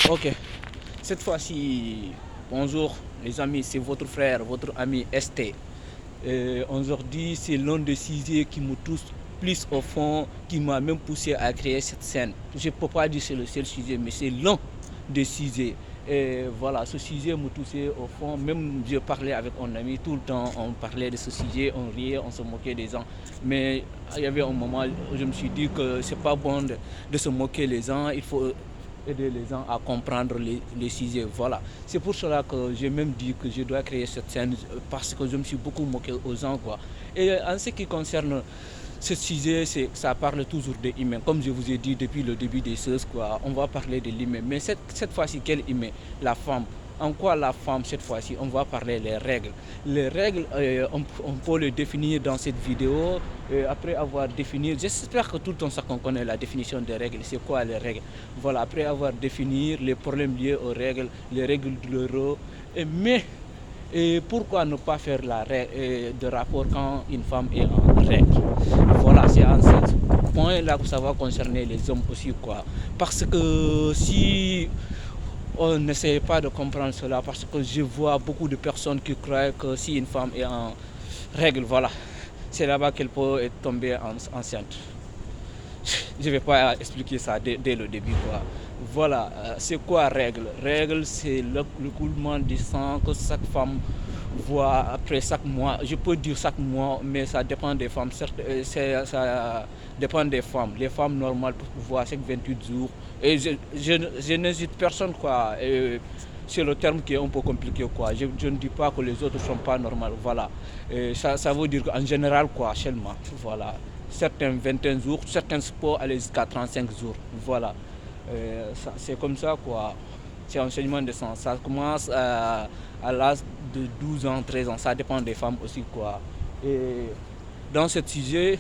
Ok, cette fois-ci, bonjour les amis, c'est votre frère, votre ami ST. Aujourd'hui, c'est l'un des sujets qui me touche plus au fond, qui m'a même poussé à créer cette scène. Je ne peux pas dire que c'est le seul sujet, mais c'est l'un des sujets. Et voilà, ce sujet me touchait au fond. Même je parlais avec un ami tout le temps, on parlait de ce sujet, on riait, on se moquait des gens. Mais il y avait un moment où je me suis dit que c'est pas bon de se moquer les gens, il faut aider les gens à comprendre les sujets. Voilà. C'est pour cela que j'ai même dit que je dois créer cette scène parce que je me suis beaucoup moqué aux gens, quoi. Et en ce qui concerne ce sujet, ça parle toujours de l'humain. Comme je vous ai dit depuis le début des choses, quoi, on va parler de l'humain. Mais cette fois-ci, quel humain? La femme. En quoi la femme, cette fois-ci, on va parler des règles. Les règles, on peut les définir dans cette vidéo. Après avoir défini, j'espère que tout le temps ça qu'on connaît la définition des règles. C'est quoi les règles? Voilà, après avoir défini les problèmes liés aux règles, les règles douloureuses. Mais et pourquoi ne pas faire de rapport quand une femme est en règle? Voilà, c'est en ce point-là que ça va concerner les hommes aussi, quoi. Parce que si on n'essaie pas de comprendre cela, parce que je vois beaucoup de personnes qui croient que si une femme est en règle, voilà, c'est là-bas qu'elle peut être tombée enceinte. Je ne vais pas expliquer ça dès le début, quoi. Voilà, c'est quoi règle? Règle, c'est le coulement du sang que chaque femme voit après chaque mois. Je peux dire chaque mois, mais ça dépend des femmes. Certes, ça dépend des femmes. Les femmes normales voient chaque 28 jours. Et je n'hésite personne, quoi. C'est le terme qui est un peu compliqué, quoi. Je ne dis pas que les autres ne sont pas normales, voilà. Ça veut dire qu'en général, quoi, seulement, voilà. Certains 21 jours, certains sports aller jusqu'à 35 jours, voilà. C'est comme ça, quoi. C'est enseignement de sens. Ça commence à l'âge de 12 ans, 13 ans, ça dépend des femmes aussi, quoi. Et dans ce sujet,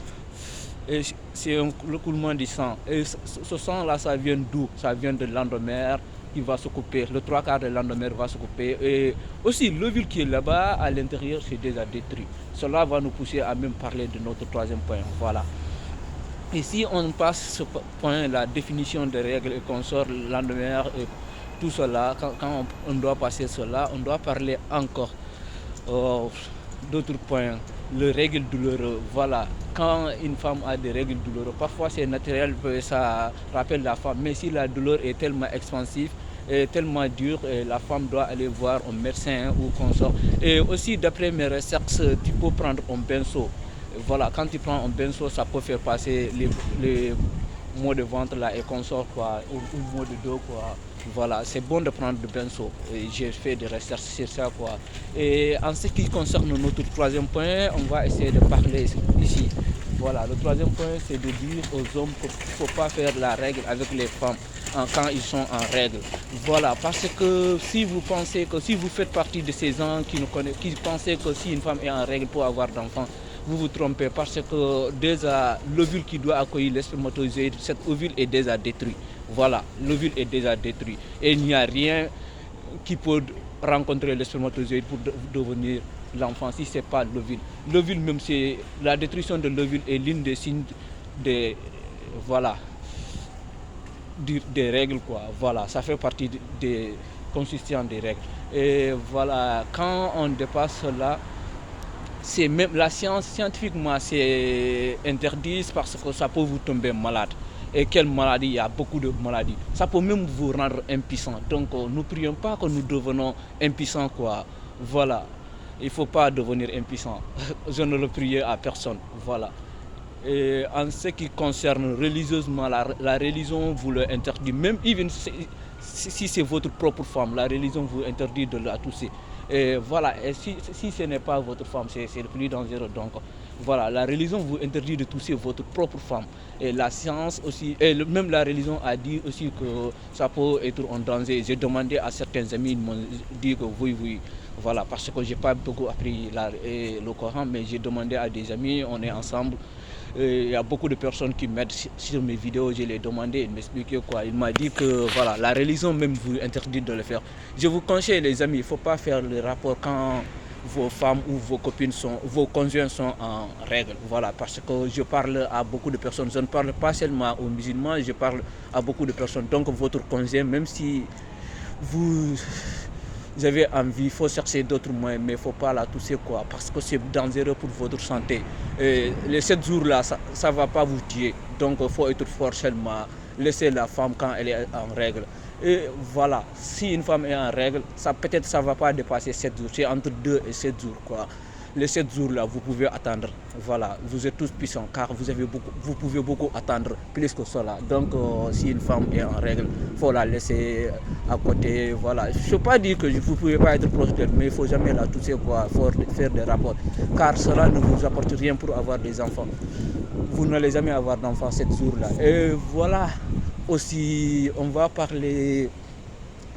c'est le coulement du sang. Et ce sang-là, ça vient d'où? Ça vient de l'endomère qui va se couper. Le trois quarts de l'endomère va se couper. Et aussi, l'ovule qui est là-bas, à l'intérieur, c'est déjà détruit. Cela va nous pousser à même parler de notre troisième point. Voilà. Et si on passe ce point, la définition des règles et qu'on sort l'endomère et tout cela, quand on doit passer cela, on doit parler encore d'autres points. Les règles douloureuses, voilà. Quand une femme a des règles douloureuses, parfois c'est naturel, ça rappelle la femme. Mais si la douleur est tellement expansive, et tellement dure, la femme doit aller voir un médecin ou consort. Et aussi, d'après mes recherches, tu peux prendre un pinceau. Voilà, quand tu prends un pinceau, ça peut faire passer les maux de ventre là et consort, quoi, ou maux de dos, quoi. Voilà, c'est bon de prendre du pinceau. J'ai fait des recherches sur ça, quoi. Et en ce qui concerne notre troisième point, on va essayer de parler ici. Voilà, le troisième point, c'est de dire aux hommes qu'il ne faut pas faire la règle avec les femmes quand ils sont en règle. Voilà, parce que si vous pensez que si vous faites partie de ces gens qui pensent que si une femme est en règle pour avoir d'enfants, vous vous trompez parce que déjà l'ovule qui doit accueillir les spermatozoïdes, cet ovule est déjà détruit. Voilà, l'ovule est déjà détruit. Et il n'y a rien qui peut rencontrer les spermatozoïdes pour devenir l'enfant si ce n'est pas l'ovule. L'ovule même, c'est la destruction de l'ovule est l'une des signes des, voilà, des règles, quoi. Voilà, ça fait partie des constituants des règles. Et voilà, quand on dépasse cela, c'est même la science, scientifiquement, c'est interdit parce que ça peut vous tomber malade. Et quelle maladie? Il y a beaucoup de maladies. Ça peut même vous rendre impuissant. Donc, ne prions pas que nous devenons impuissants, quoi. Voilà. Il ne faut pas devenir impuissant. Je ne le prie à personne. Voilà. Et en ce qui concerne religieusement, la religion vous l'interdit. Même even si c'est votre propre femme, la religion vous interdit de la toucher. Et voilà, et si ce n'est pas votre femme, c'est le plus dangereux. Donc voilà, la religion vous interdit de toucher votre propre femme. Et la science aussi, et même la religion a dit aussi que ça peut être un danger. J'ai demandé à certains amis, ils m'ont dit que oui, oui. Voilà, parce que je n'ai pas beaucoup appris le Coran, mais j'ai demandé à des amis, on est ensemble. Il y a beaucoup de personnes qui m'aident sur mes vidéos, je les ai demandé, ils m'expliquaient quoi. Il m'a dit que voilà, la religion même vous interdit de le faire. Je vous conseille les amis, il ne faut pas faire le rapport quand vos femmes ou vos conjoints sont en règle. Voilà, parce que je parle à beaucoup de personnes. Je ne parle pas seulement aux musulmans, je parle à beaucoup de personnes. Donc votre conjoint, même si vous avez envie, il faut chercher d'autres moyens, mais il ne faut pas la tousser quoi, parce que c'est dangereux pour votre santé. Et les 7 jours là, ça ne va pas vous tuer. Donc il faut être fort seulement, laisser la femme quand elle est en règle. Et voilà, si une femme est en règle, peut-être ça ne va pas dépasser 7 jours, c'est entre 2 et 7 jours quoi. Les 7 jours là, vous pouvez attendre. Voilà, vous êtes tous puissants car vous pouvez beaucoup attendre plus que cela. Donc si une femme est en règle, il faut la laisser à côté. Voilà, je ne veux pas dire que vous ne pouvez pas être proche d'elle, mais il ne faut jamais la toucher quoi, il faut faire des rapports. Car cela ne vous apporte rien pour avoir des enfants. Vous n'allez jamais avoir d'enfants 7 jours là. Et voilà, aussi on va parler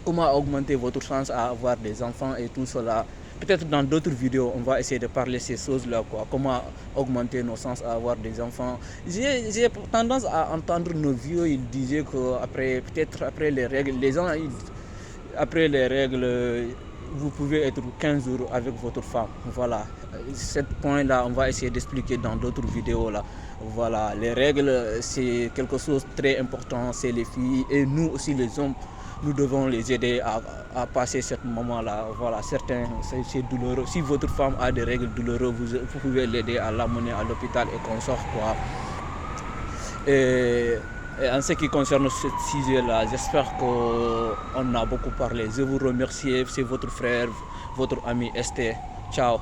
comment augmenter votre chance à avoir des enfants et tout cela. Peut-être dans d'autres vidéos, on va essayer de parler de ces choses-là, quoi. Comment augmenter nos chances à avoir des enfants. J'ai tendance à entendre nos vieux, ils disaient peut-être après les règles, après les règles, vous pouvez être 15 jours avec votre femme. Voilà. Ce point-là, on va essayer d'expliquer dans d'autres vidéos là. Voilà, les règles, c'est quelque chose de très important, c'est les filles et nous aussi les hommes. Nous devons les aider à passer ce moment-là. Voilà, certains, c'est douloureux. Si votre femme a des règles douloureuses, vous pouvez l'aider à l'amener à l'hôpital et qu'on sorte quoi. Et en ce qui concerne ce sujet-là, j'espère qu'on a beaucoup parlé. Je vous remercie, c'est votre frère, votre ami Esther. Ciao.